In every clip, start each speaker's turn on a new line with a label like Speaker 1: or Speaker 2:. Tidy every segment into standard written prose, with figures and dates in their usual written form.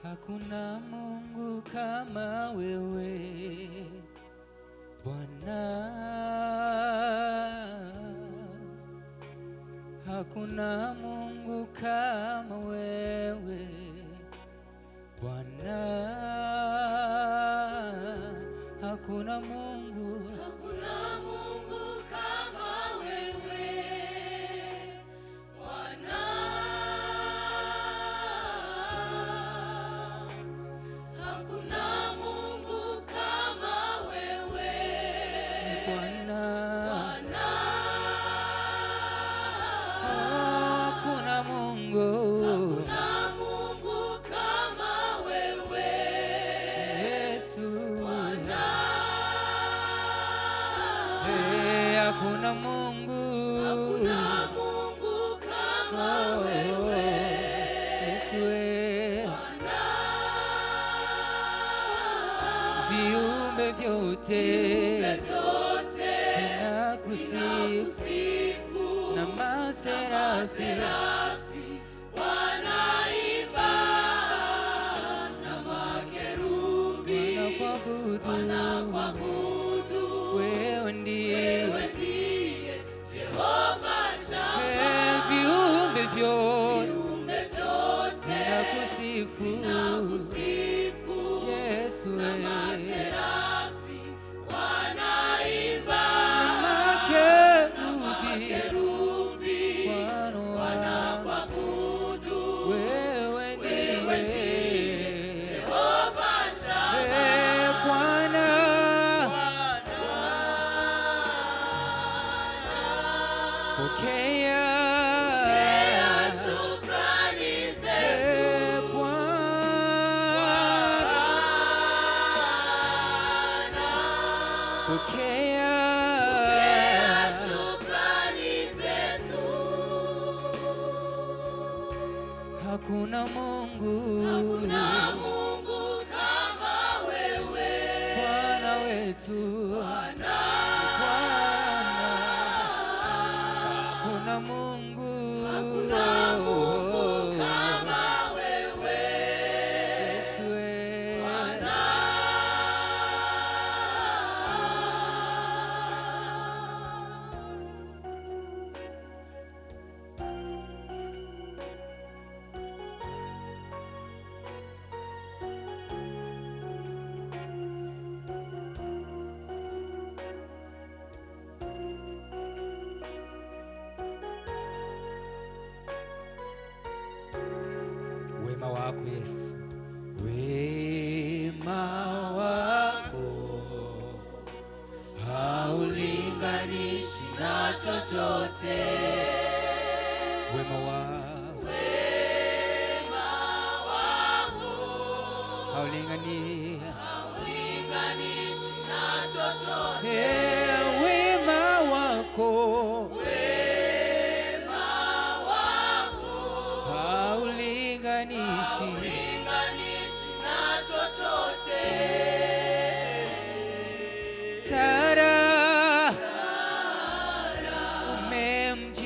Speaker 1: Hakuna Mungu kama wewe Bwana, hakuna Mungu kama wewe Bwana, hakuna Mungu
Speaker 2: kama wewe Bwana, hakuna Mungu kama wewe
Speaker 1: Bwana,
Speaker 2: hakuna Mungu kama wewe
Speaker 1: Yesu,
Speaker 2: Bwana,
Speaker 1: hakuna Mungu
Speaker 2: kama wewe
Speaker 1: Yesu,
Speaker 2: Bwana,
Speaker 1: viumbe vyote vinakusifu na maserafi
Speaker 2: wanaimba na makerubi wanakuabudu.
Speaker 1: wewe ndiye
Speaker 2: Jehova Shama,
Speaker 1: viumbe vyote
Speaker 2: vinakusifu
Speaker 1: Yesu,
Speaker 2: na maserafi wanaimba na makerubi wanakuabudu.
Speaker 1: wewe ndiye
Speaker 2: Jehova Shama,
Speaker 1: Bwana, pokea
Speaker 2: shukrani zetu
Speaker 1: Bwana, pokea
Speaker 2: shukrani zetu.
Speaker 1: hakuna Mungu
Speaker 2: Kama wewe
Speaker 1: Bwana wetu, Bwana, hakuna Mungu
Speaker 2: kama wewe
Speaker 1: Yesu, wema wako Yesu, wema wako
Speaker 2: haulinganishi na chochote.
Speaker 1: wema wako
Speaker 2: Haulinganishi na chochote.
Speaker 1: wema wako haulinganishi
Speaker 2: Na chochote.
Speaker 1: Sara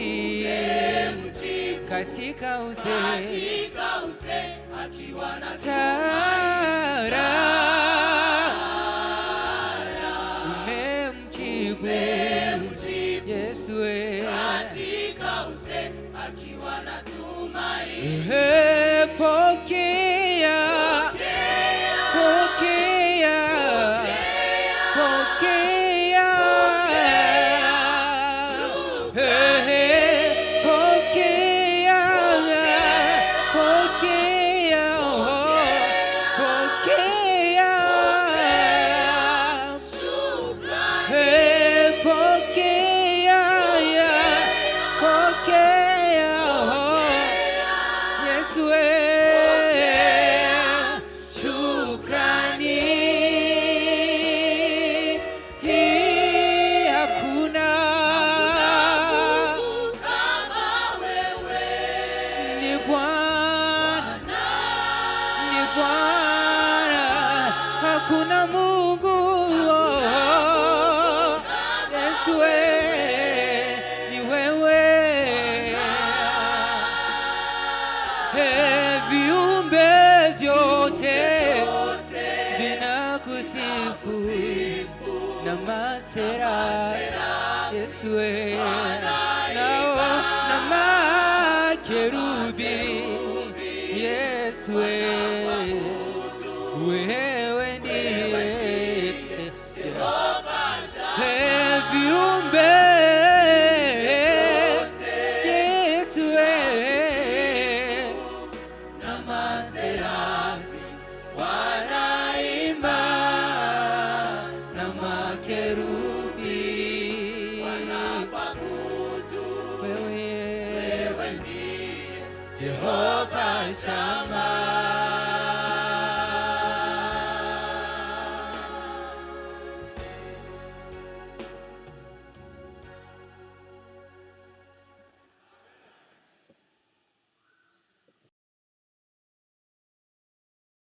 Speaker 1: umemjibu katika uzee
Speaker 2: Akiwa na
Speaker 1: Sara umemjibu Yesu,
Speaker 2: katika uzee akiwa na tumaini.
Speaker 1: pokea pokea pokea pokea pokea pokea pokea pokea Yesu, shukrani. Hakuna
Speaker 2: Kama wewe
Speaker 1: ni Bwana, ni Bwana, hakuna Mungu Yesu, ni wewe viumbe vyote na masera Yesu we nao na makerubi Yesu we wewe ndiye
Speaker 2: Jehova
Speaker 1: viumbe Yesu we
Speaker 2: na maserafi
Speaker 1: wanaimba na makerubi
Speaker 2: wanakuabudu.
Speaker 1: wewe
Speaker 2: Wewe ndiye
Speaker 1: Jehova Shama